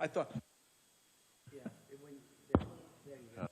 I thought, Yeah, there you go.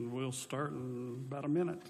and we'll start in about a minute.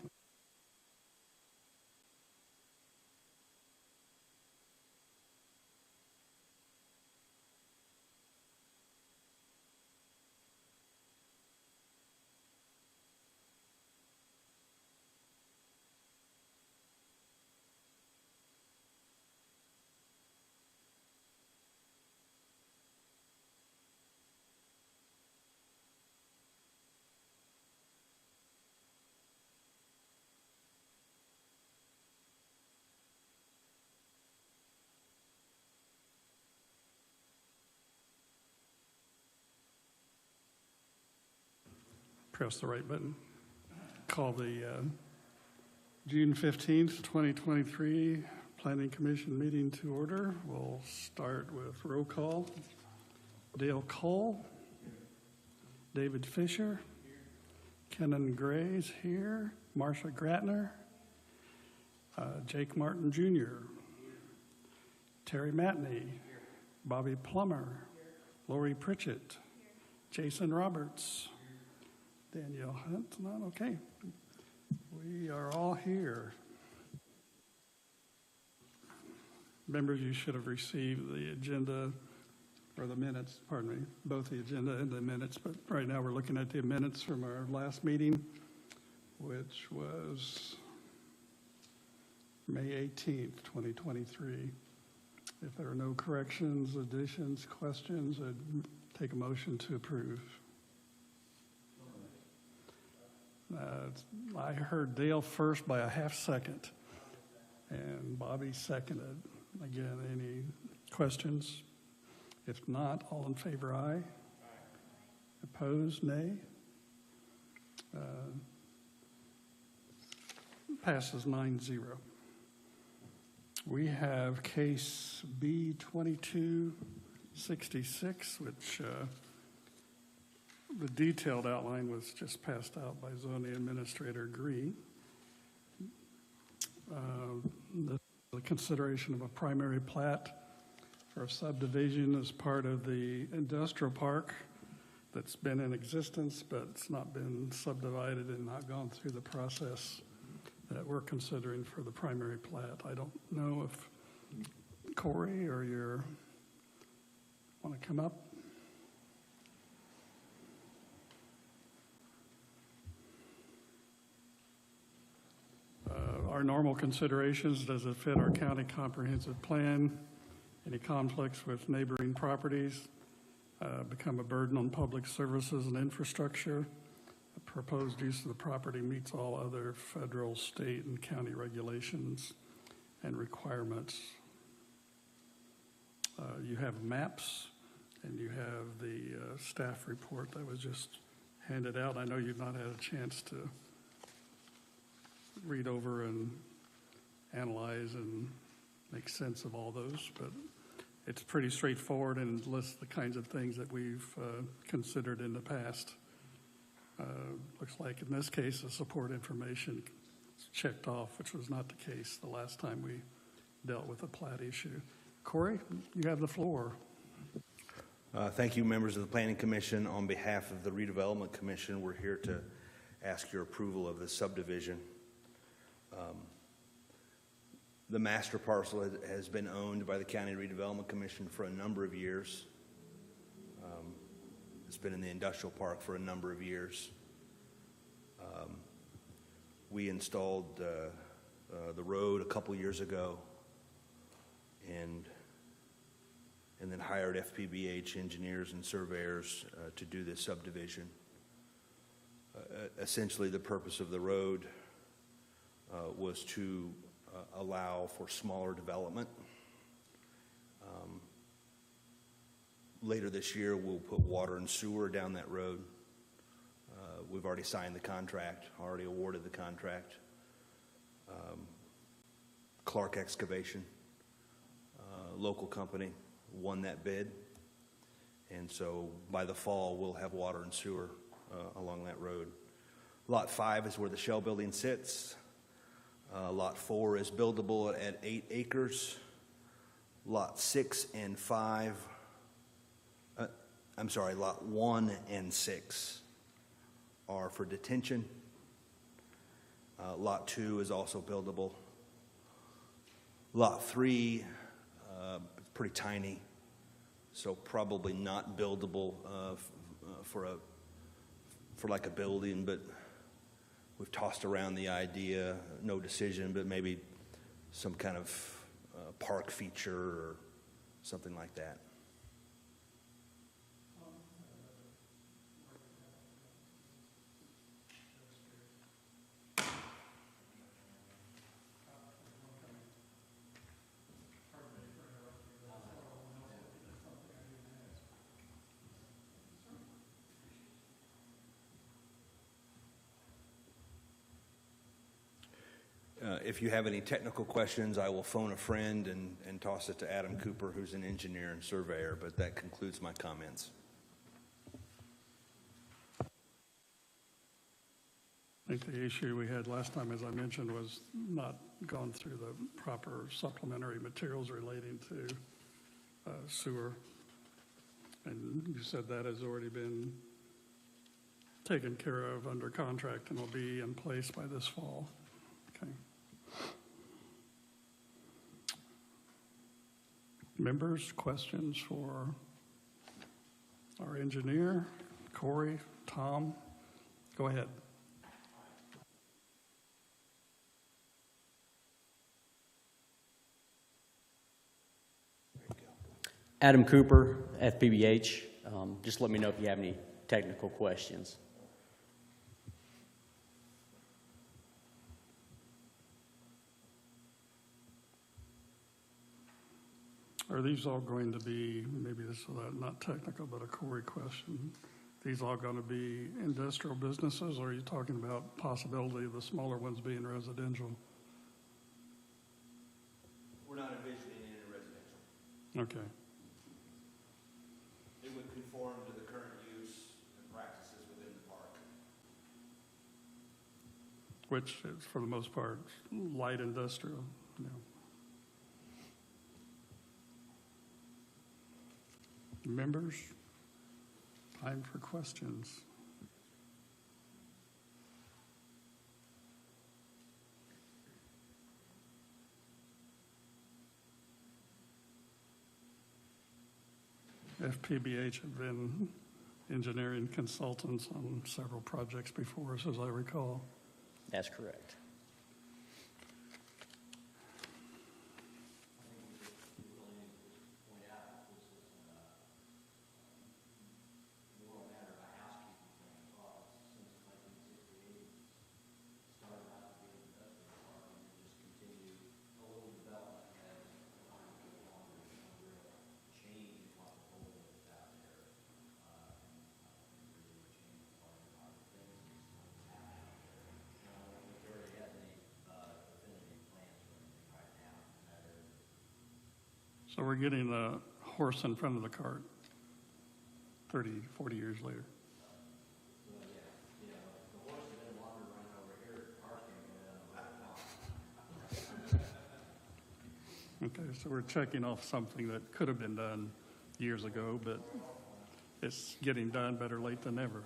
Press the right button. Call the June 15th, 2023 Planning Commission meeting to order. We'll start with roll call. Dale Cole, David Fisher, Kenan Gray's here, Marsha Gratner, Jake Martin Jr., Terry Matney, Bobby Plummer, Lori Pritchett, Jason Roberts, Danielle Hunt, not okay. We are all here. Members, you should have received the agenda or the minutes, pardon me, both the agenda and the minutes, but right now we're looking at the minutes from our last meeting, which was May 18th, 2023. If there are no corrections, additions, questions, I'd take a motion to approve. I heard Dale first by a half second, and Bobby seconded. Again, any questions? If not, all in favor, aye. Opposed, nay. Passes 9-0. We have case B2266, which the detailed outline was just passed out by zoning administrator Green. The consideration of a primary plat for a subdivision as part of the industrial park that's been in existence, but it's not been subdivided and not gone through the process that we're considering for the primary plat. I don't know if Corey or you want to come up. Our normal considerations: does it fit our county comprehensive plan? Any conflicts with neighboring properties? Become a burden on public services and infrastructure? The proposed use of the property meets all other federal, state, and county regulations and requirements. You have maps, and you have the staff report that was just handed out. I know you've not had a chance to read over and analyze and make sense of all those, but it's pretty straightforward and lists the kinds of things that we've considered in the past. Looks like in this case, the support information is checked off, which was not the case the last time we dealt with a plat issue. Corey, you have the floor. Thank you, members of the Planning Commission. On behalf of the Redevelopment Commission, we're here to ask your approval of the subdivision. The master parcel has been owned by the County Redevelopment Commission for a number of years. It's been in the industrial park for a number of years. We installed the road a couple years ago and then hired FPBH engineers and surveyors to do this subdivision. Essentially, the purpose of the road was to allow for smaller development. Later this year, we'll put water and sewer down that road. We've already signed the contract, already awarded the contract. Clark Excavation, local company, won that bid. And so by the fall, we'll have water and sewer along that road. Lot 5 is where the Shell building sits. Lot 4 is buildable at 8 acres. Lot 6 and 5, lot 1 and 6 are for detention. Lot 2 is also buildable. Lot 3, pretty tiny, so probably not buildable for like a building, but we've tossed around the idea, no decision, but maybe some kind of park feature or something like that. If you have any technical questions, I will phone a friend and toss it to Adam Cooper, who's an engineer and surveyor, but that concludes my comments. I think the issue we had last time, as I mentioned, was not gone through the proper supplementary materials relating to sewer. And you said that has already been taken care of under contract and will be in place by this fall. Okay. Members, questions for our engineer, Corey, Tom? Go ahead. Adam Cooper, FPBH. Just let me know if you have any technical questions. Are these all going to be, maybe this is not technical, but a Corey question, these all going to be industrial businesses, or are you talking about possibility of the smaller ones being residential? We're not envisioning any residential. Okay. It would conform to the current use and practices within the park. Which is, for the most part, light industrial, you know. Members, time for questions. FPBH had been engineering consultants on several projects before us, as I recall. That's correct. So we're getting the horse in front of the cart 30, 40 years later. Okay, so we're checking off something that could have been done years ago, but it's getting done, better late than never.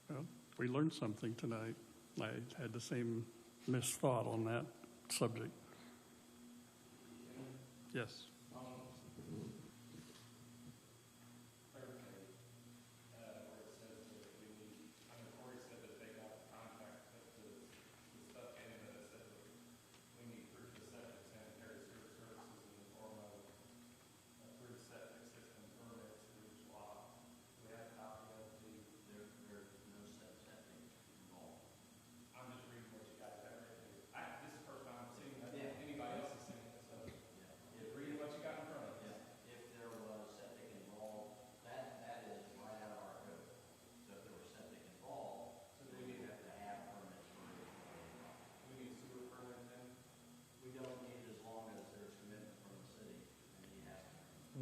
Well, we learned something tonight. I had the same misthought on that subject. Yes.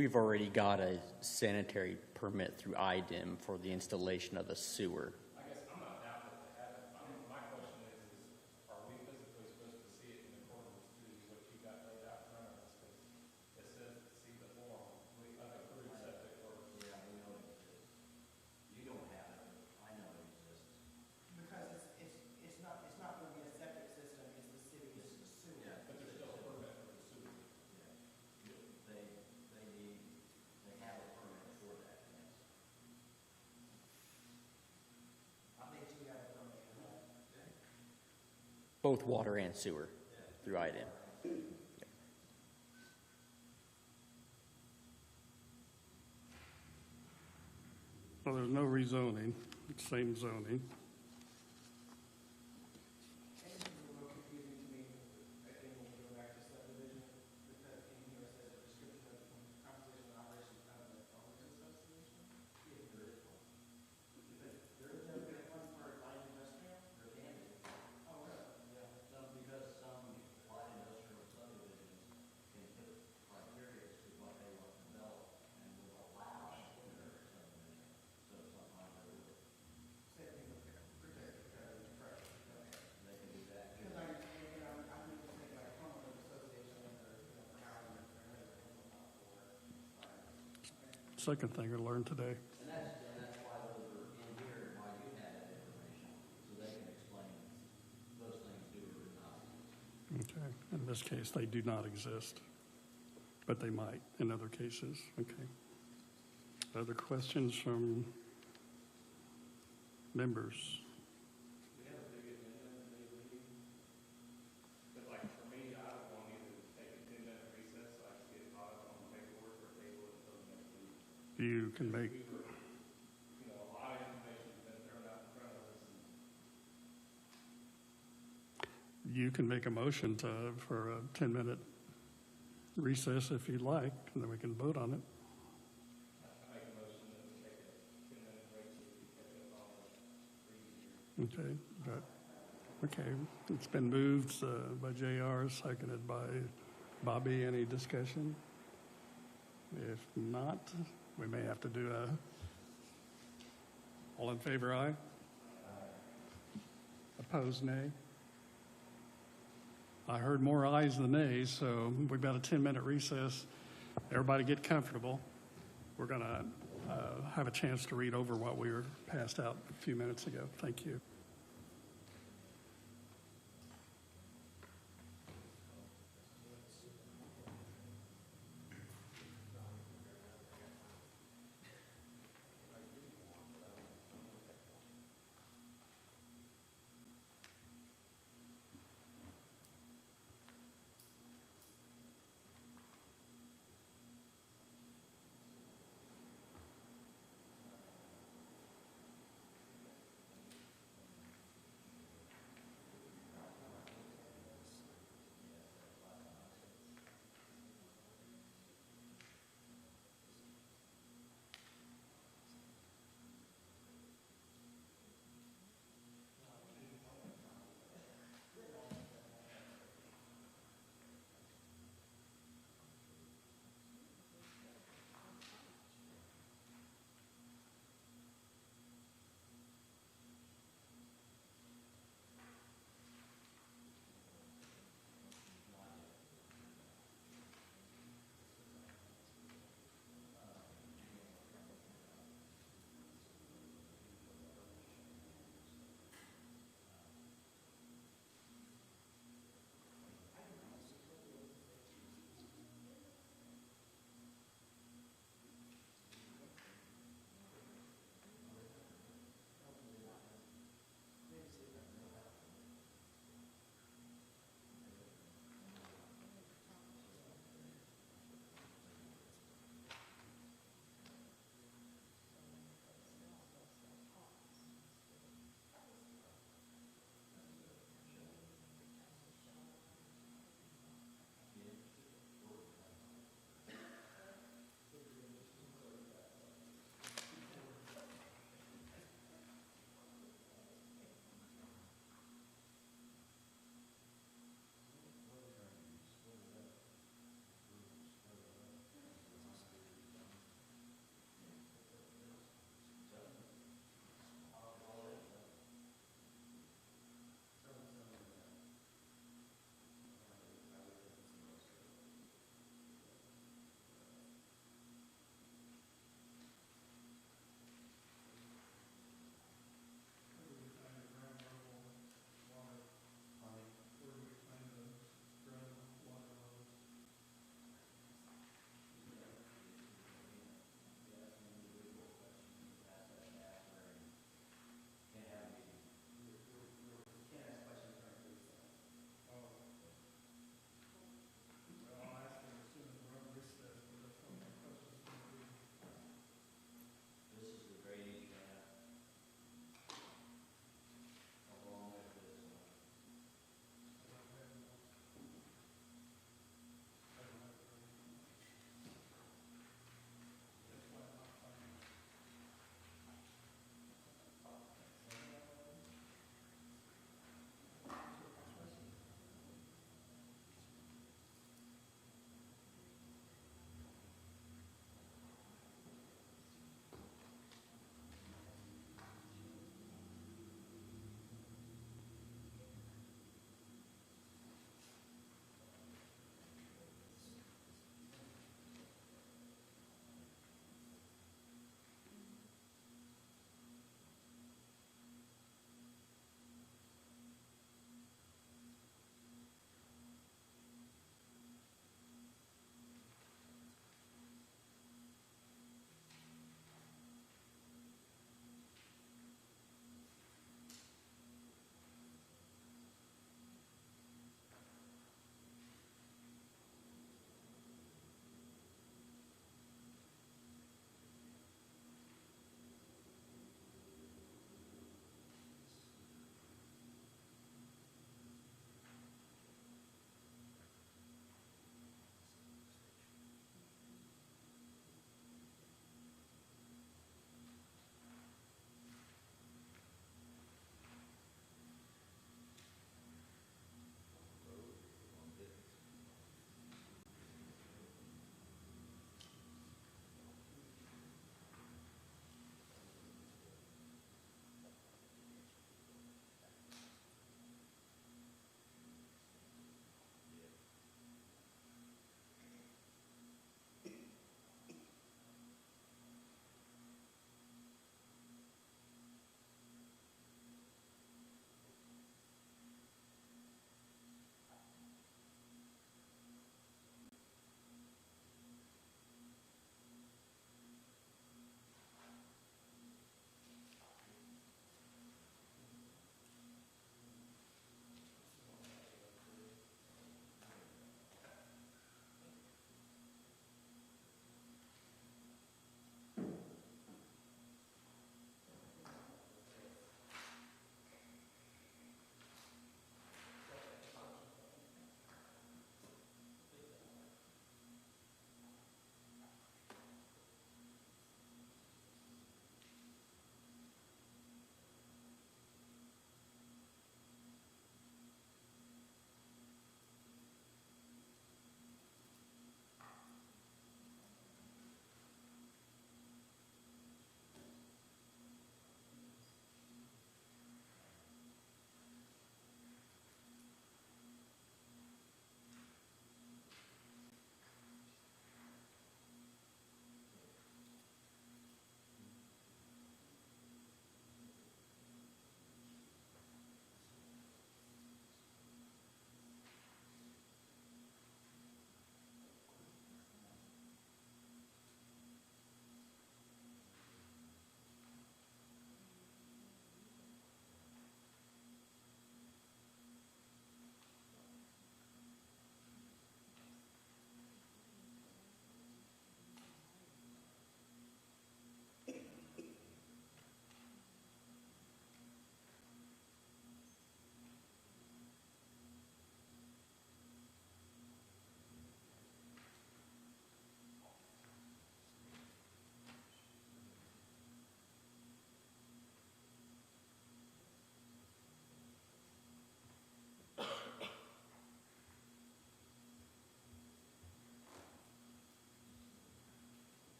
we've already got a sanitary permit through IDEM for the installation of a sewer. I guess I'm not doubting that they have it. My question is, are we physically supposed to see it in accordance to what you got laid out in front of us? Because it says, see the form, I've approved septic work. Yeah, we know it exists. You don't have it, I know it exists. Because it's not gonna be a septic system, it's the city's sewer. Yeah. But there's still a permit for the sewer. They have a permit for that, yes. I think we have a permit for that. Both water and sewer through IDEM. Well, there's no rezoning, it's same zoning. And this is a little confusing to me, again, when we go back to subdivision, because in here it says a description of the composition and operation of the owners of substation. Yeah, there is one. There is never been one for light industrial? There can be. Oh, really? Yeah, because some light industrial subdivisions can put criteria to what they want to develop and will allow their subdivision. So sometimes they will, Same thing with protected correct. they can do that. Because I'm thinking like homeowners association or, for housing or Second thing I learned today. And that's why those are in here and why you have that information, so they can explain those things do or do not. Okay, in this case, they do not exist, but they might in other cases. Okay. Other questions from members? We have a big agenda in the meeting. But like for me, I would want either to take a 10-minute recess so I can get caught up on the paperwork or table it until the next week. You can make, We were, a lot of information's been thrown out in front of us. you can make a motion for a 10-minute recess if you'd like, and then we can vote on it. I make a motion that we take a 10-minute break so we can catch up on the reading here. Okay, okay, it's been moved by JR, seconded by Bobby. Any discussion? If not, we may have to do all in favor, aye? Opposed, nay? I heard more ayes than nays, so we've got a 10-minute recess. Everybody get comfortable. We're going to have a chance to read over what we were passed out a few minutes ago. Thank you.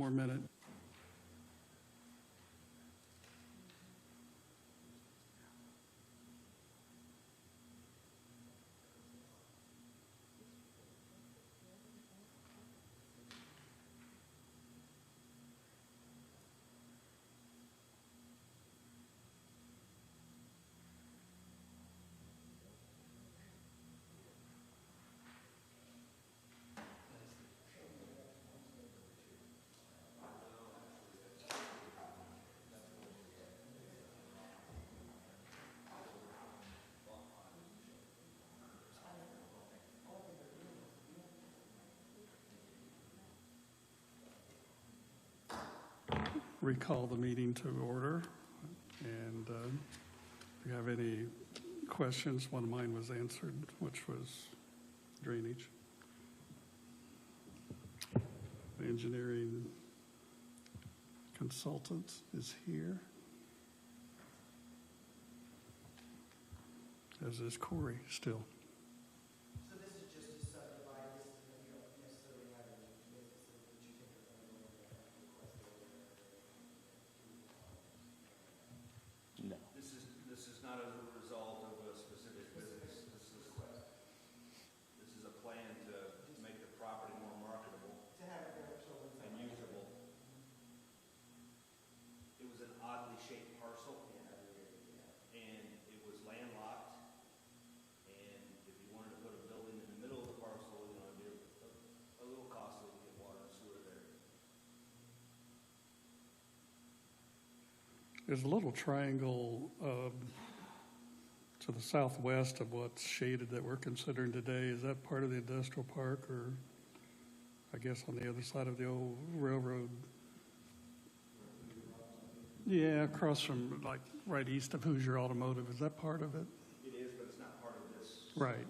more minute. Recall the meeting to order. And if you have any questions, one of mine was answered, which was drainage. The engineering consultant is here, as is Corey still. So this is just to subdivide this, and you don't necessarily have any businesses that you think are going to go there and request it. No. This is not as a result of a specific business. This is a plan to make the property more marketable To have it there, so it's and usable. It was an oddly shaped parcel, and it was landlocked. And if you wanted to put a building in the middle of the parcel, you know, it'd be a little costly to get water and sewer there. There's a little triangle to the southwest of what's shaded that we're considering today. Is that part of the industrial park, or I guess on the other side of the old railroad? Yeah, across from, like, right east of Hoosier Automotive. Is that part of it? It is, but it's not part of this. Right.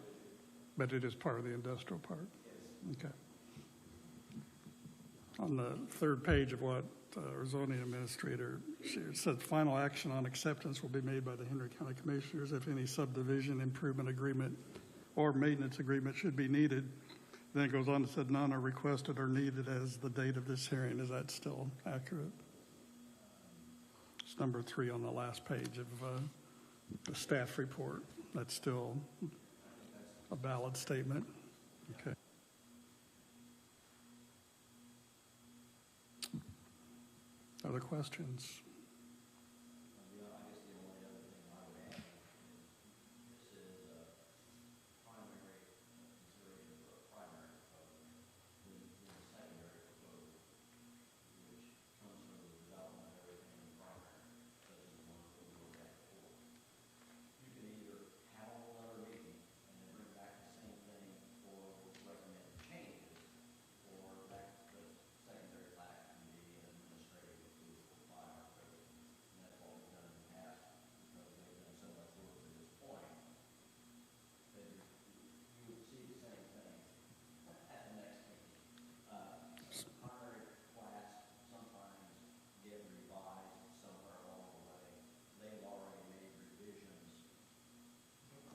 But it is part of the industrial park? Okay. On the third page of what our zoning administrator, it said final action on acceptance will be made by the Henry County Commissioners if any subdivision improvement agreement or maintenance agreement should be needed. Then it goes on and said none are requested or needed as the date of this hearing. Is that still accurate? It's number 3 on the last page of the staff report. That's still a valid statement. Okay. Other questions? I guess the only other thing I would add, this is a primary consideration for a primary proposal, then a secondary proposal, which comes from the development of everything in primary, such as the ones that we looked at before. You can either have a whole other meeting and then bring back the same thing for recommended changes, or back to the secondary plat committee and administrative approval by our president. And that's what we've done in the past, because they've done so much work to this point, that you would see the same thing at the next meeting. Primary plats sometimes get revised somewhere along the way. They've already made revisions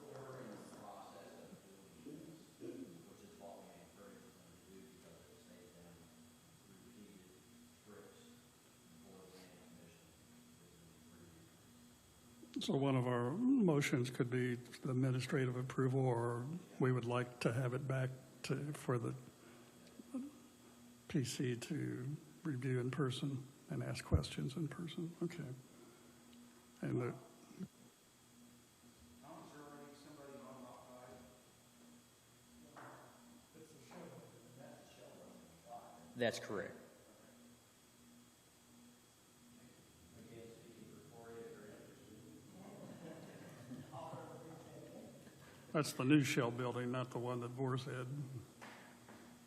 during the process of doing this, which is what we encourage them to do, because it saves them repeated trips before the planning commission review. So one of our motions could be the administrative approval, or we would like to have it back for the PC to review in person and ask questions in person. Okay. And Tom's already somebody on lot 5. That's correct. that's the new Shell building, not the one that Boar's Head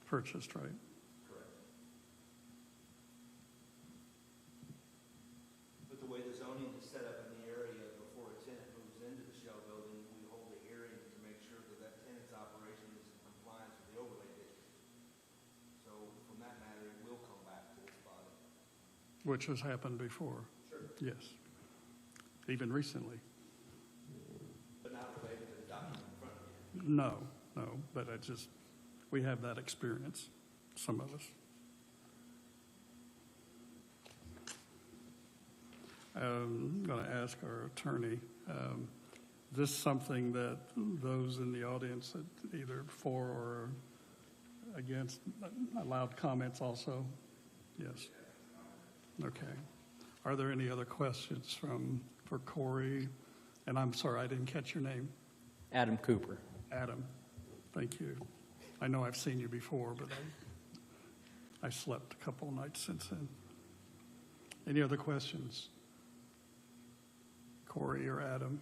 purchased, right? But the way the zoning is set up in the area, before a tenant moves into the Shell building, we hold a hearing to make sure that that tenant's operation is in compliance with the overlay district. So from that matter, it will come back to this body. Which has happened before. Sure. Yes. Even recently. But not related to the document in front of you. No, but we have that experience, some of us. I'm going to ask our attorney, is this something that those in the audience that either for or against allowed comments also? Yes. Okay. Are there any other questions for Corey? And I'm sorry, I didn't catch your name. Adam Cooper. Adam, thank you. I know I've seen you before, but I slept a couple of nights since then. Any other questions? Corey or Adam?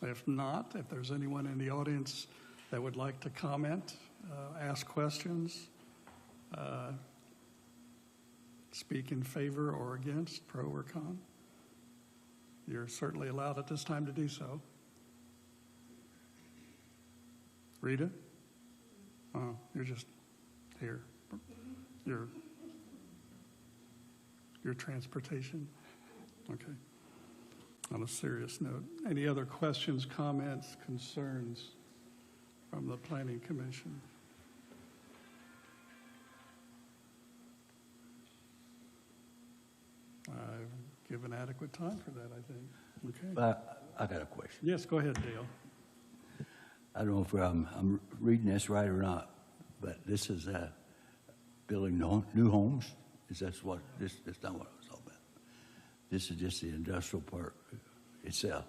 If not, if there's anyone in the audience that would like to comment, ask questions, speak in favor or against, pro or con, you're certainly allowed at this time to do so. Rita? Oh, you're just here. Your transportation? Okay. On a serious note, any other questions, comments, concerns from the Planning Commission? I've given adequate time for that, I think. Okay. I got a question. Yes, go ahead, Dale. I don't know if I'm reading this right or not, but this is building new homes. Is that's what this? That's not what it was all about. This is just the industrial park itself.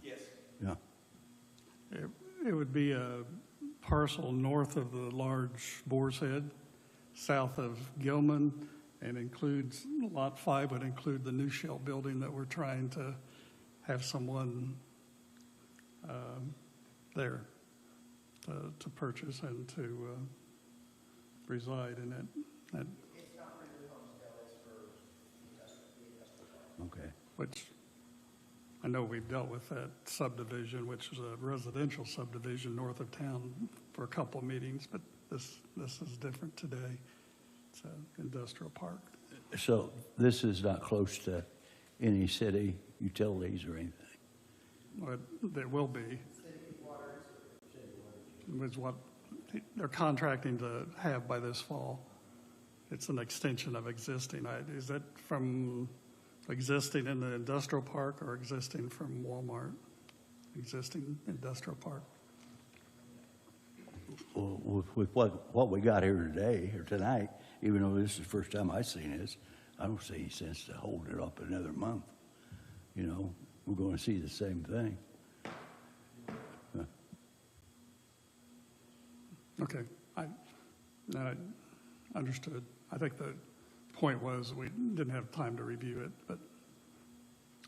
Yes. Yeah. It would be a parcel north of the large Boar's Head, south of Gilman, and includes, Lot 5 would include the new Shell building that we're trying to have someone there to purchase and to reside in it. It's not for new homes, Dale, it's for the industrial park. Okay. Which I know we've dealt with that subdivision, which is a residential subdivision north of town for a couple of meetings, but this is different today. It's an industrial park. So this is not close to any city utilities or anything. But there will be. Is what they're contracting to have by this fall. It's an extension of existing. Is that from existing in the industrial park or existing from Walmart? Existing industrial park. Well, with what we got here today or tonight, even though this is the first time I've seen this, I don't see any sense to hold it up another month. You know, we're going to see the same thing. Okay, I understood. I think the point was we didn't have time to review it, but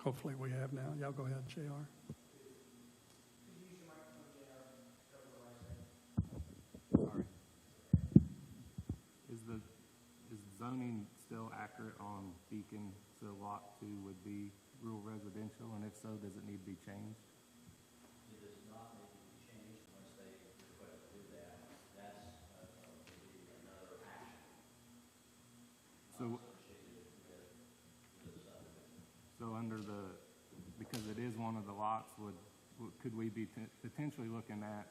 hopefully we have now. Y'all go ahead, JR. Sorry. Is zoning still accurate on Beacon, so lot 2 would be rural residential, and if so, does it need to be changed? It does not need to be changed once they request to do that. That's would be another action So, associated with the subdivision. so under the, because it is one of the lots, could we be potentially looking at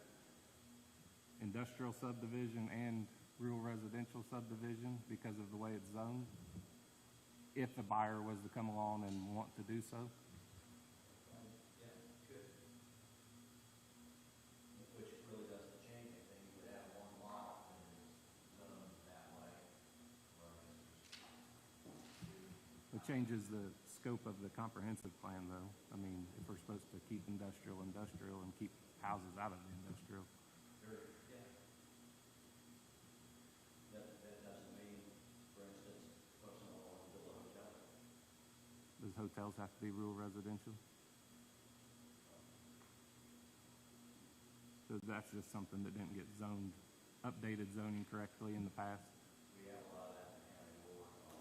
industrial subdivision and rural residential subdivision because of the way it's zoned? If the buyer was to come along and want to do so? Yeah, good. Which really doesn't change anything. You would have one lot and it's zoned that way. It changes the scope of the comprehensive plan, though. I mean, if we're supposed to keep industrial and keep houses out of the industrial. That doesn't mean, for instance, someone wants to build a hotel. Does hotels have to be rural residential? So that's just something that didn't get zoned, updated zoning correctly in the past? We have a lot of that in the county, we'll work on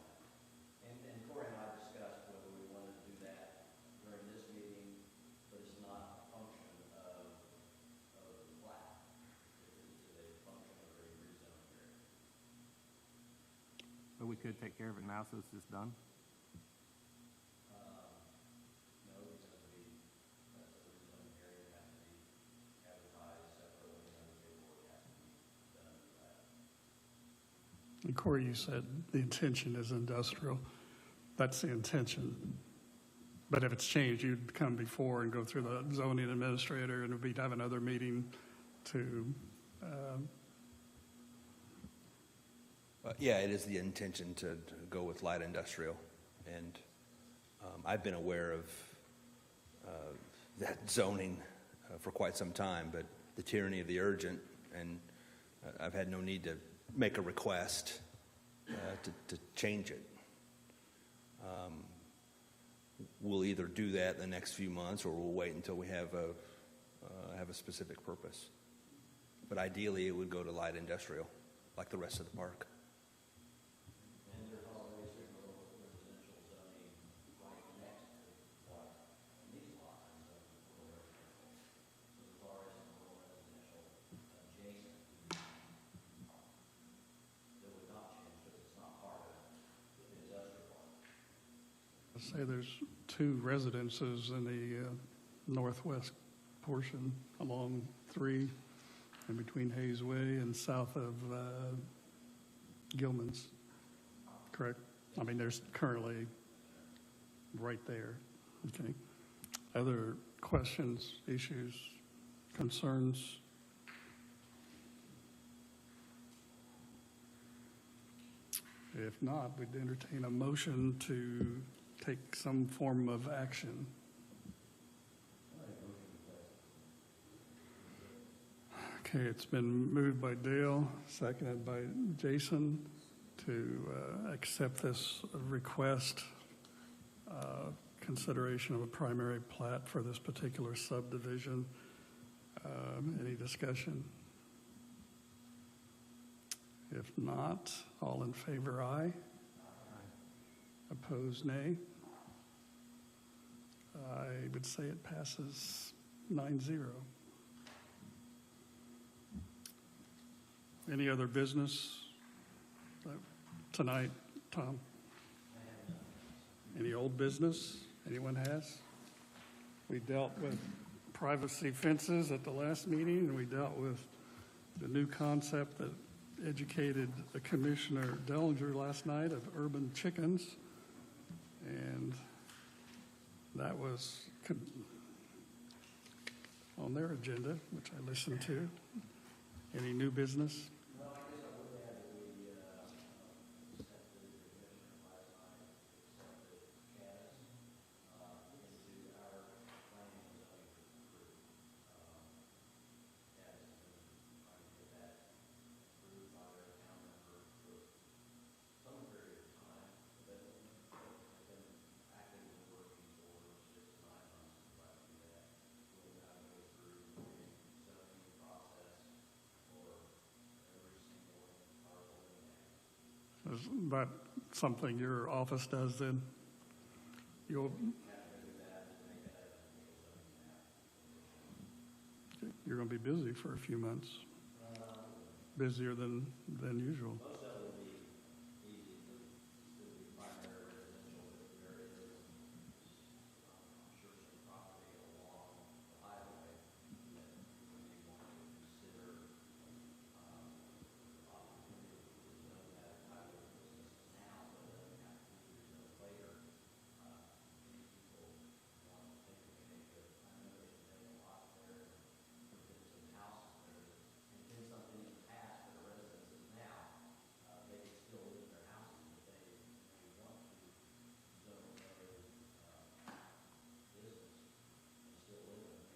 that. And Corey and I discussed whether we wanted to do that during this meeting, but it's not a function of the plat. It's a function of a rezoning area. But we could take care of it now, so it's just done? No, because that's a rezoning area, it has to be advertised separately, and the paperwork has to be done for that. And Corey, you said the intention is industrial. That's the intention. But if it's changed, you'd come before and go through the zoning administrator, and we'd have another meeting to, Yeah, it is the intention to go with light industrial. And I've been aware of that zoning for quite some time, but the tyranny of the urgent, and I've had no need to make a request to change it. We'll either do that in the next few months, or we'll wait until we have a specific purpose. But ideally, it would go to light industrial, like the rest of the park. And there's already certain local residential zoning right next to what these lots and stuff for residential. So there's already some rural residential adjacent that would not change because it's not part of the industrial park. let's say there's 2 residences in the northwest portion along 3 and between Hayes Way and south of Gilman's, correct? I mean, there's currently right there, okay? Other questions, issues, concerns? If not, we'd entertain a motion to take some form of action. Okay, it's been moved by Dale, seconded by Jason to accept this request, consideration of a primary plat for this particular subdivision. Any discussion? If not, all in favor, aye. Opposed, nay. I would say it passes 9-0. Any other business tonight, Tom? Any old business anyone has? We dealt with privacy fences at the last meeting, and we dealt with the new concept that educated Commissioner Dellinger last night of urban chickens. And that was on their agenda, which I listened to. Any new business? Well, I guess I would add that we accepted the commissioner last night, accepted CAS into our planning and zoning group. CAS has been trying to get that approved by their town member for some period of time, but they've been actively working for 6 to 9 months to try to do that. We'll have to go through the zoning process for every single parcel in there. Is that something your office does then? You're going to be busy for a few months. Busier than usual. Most of it will be easy, it'll be primary residential, but there is, I'm sure some property along the highway that we may want to consider, opportunity to zone that highway business now, but it doesn't have to be rezoned later. Many people want to take advantage of, I know there's a vacant lot there, there's some houses there, and been something in the past for the residences now, they can still live in their houses if they want to zone their business and still live in there.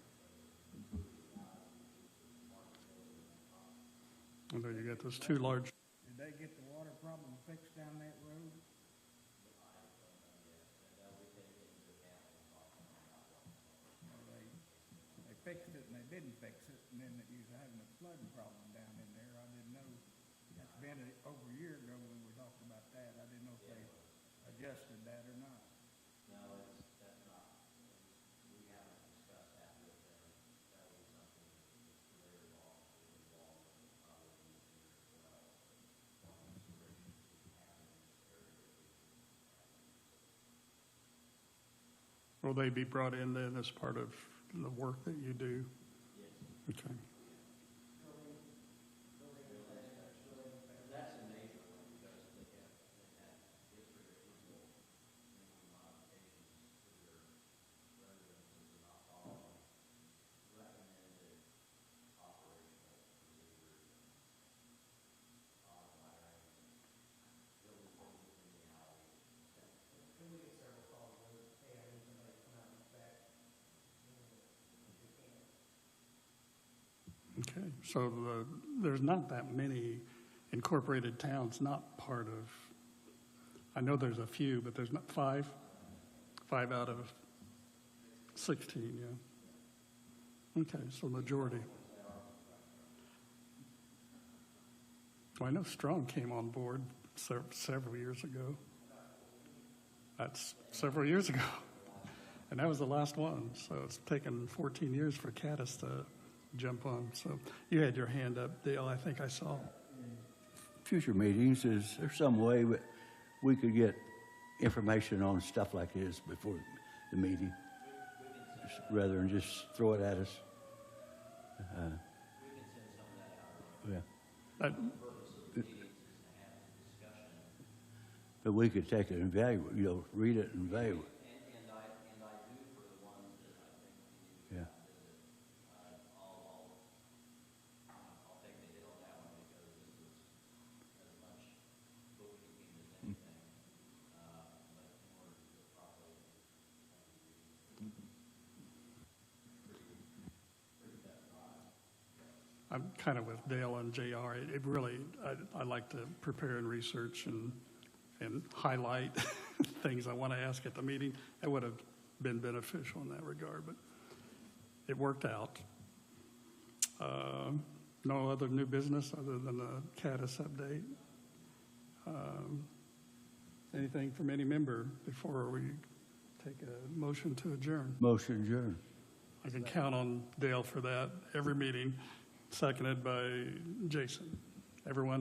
I know you got those 2 large. Did they get the water problem fixed down that road? Or they fixed it and they didn't fix it, and then you was having a flood problem down in there. I didn't know. That's been over a year ago when we talked about that. I didn't know if they adjusted that or not. No, that's not, we haven't discussed that with them. That would be something they're involved with, probably in here as well. Consideration happening in this area. Will they be brought in then as part of the work that you do? Yes. Okay. That's a major one because Okay, so there's not that many incorporated towns not part of, I know there's a few, but there's not five out of 16, yeah. Okay, so majority. Well, I know Strong came on board several years ago. That's several years ago. And that was the last one, so it's taken 14 years for Caddis to jump on. So you had your hand up, Dale, I think I saw. Future meetings, is there some way we could get information on stuff like this before the meeting? Rather than just throw it at us? Yeah. But we could take it and evaluate, read it and evaluate. And I do for the ones that I think we need to Yeah. visit. I'll take the hit on that one because this is as much bookkeeping as anything. But in order to do it properly, I'm kind of with Dale and JR. It really, I like to prepare and research and highlight things I want to ask at the meeting. It would have been beneficial in that regard, but it worked out. No other new business other than the Caddis update. Anything from any member before we take a motion to adjourn? Motion adjourned. I can count on Dale for that every meeting, seconded by Jason. Everyone